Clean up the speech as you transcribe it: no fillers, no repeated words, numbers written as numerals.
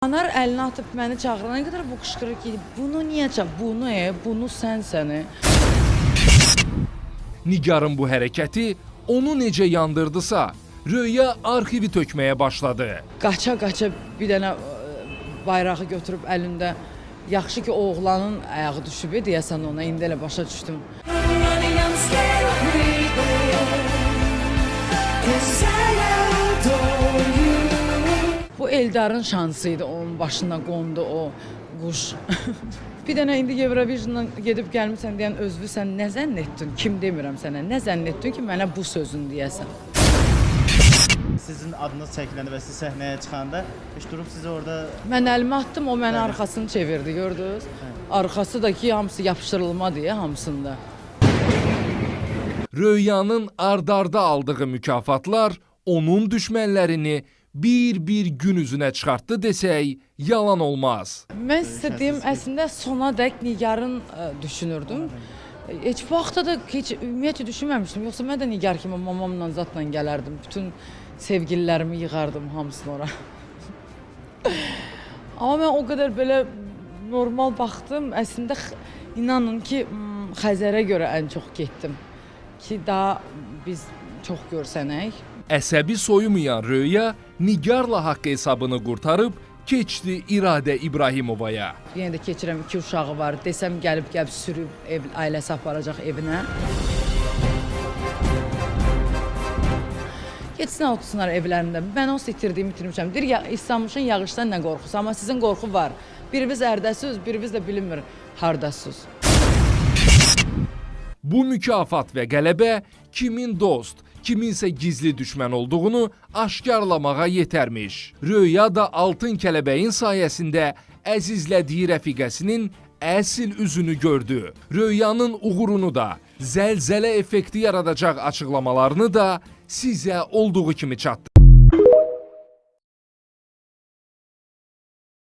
Anar əlini atıb məni çağırana qədər bu qışqırır ki, bunu niyə çağır? Bunu sənsən. Nigarın bu hərəkəti onu necə yandırdısa, Röya arxivi tökməyə başladı. Qaça-qaça bir dənə bayrağı götürüb əlində. Yaxşı ki, oğlanın ayağı düşüb, deyəsən ona, indi elə başa düşdüm. Bu Eldarın şansıydı, onun başına qondu o quş. Bir dənə indi Eurovision'dan gedib gəlmirsən deyən özünü sən nə zənn etdin? Kim demirəm sənə, nə zənn etdin ki, mənə bu sözün deyəsən? Sizin adınız çəkiləndə və siz səhnəyə çıxanda heç durub sizi orada... Mən əlimi atdım, o mənə arxasını çevirdi, gördünüz? Arxası da ki, hamısı yapışdırılma deyə hamısında. Röyanın ard-arda aldığı mükafatlar onun düşmənlərini bir gün üzünə çıxartdı desək, yalan olmaz. Mən sizə deyim, əslində sona dək Nigarın düşünürdüm. Heç bu vaxtda da heç ümumiyyətlə düşünməmişdim. Yoxsa mən də Nigar kimi mamamla zatla gələrdim. Bütün sevgililərimi yığardım hamısını ora. Amma mən o qədər belə normal baxdım. Əslində inanın ki, Xəzərə görə ən çox getdim. Ki daha biz çox görsənək. Əsəbi soyumayan Röya Nigarla haqq hesabını qurtarıb keçdi İradə İbrahimovaya. Yenə də keçirəm, 2 uşağı var. Desəm gəlib sürüb ailəsi aparacaq evinə. Getsinə otursunlar evlərində. Mən onsuz itirmişəm. Deyir ya, İstanbul'un yağışdan nə qorxusu? Amma sizin qorxu var. Biriniz ərdəsiz, biriniz də bilinmir hardasız. Bu mükafat və qələbə kimin dost, kiminsə gizli düşmən olduğunu aşkarlamağa yetərmiş. Röya da altın kələbəyin sayəsində əzizlədiyi rəfiqəsinin əsl üzünü gördü. Röyanın uğurunu da, zəlzələ effekti yaradacaq açıqlamalarını da sizə olduğu kimi çatdırır.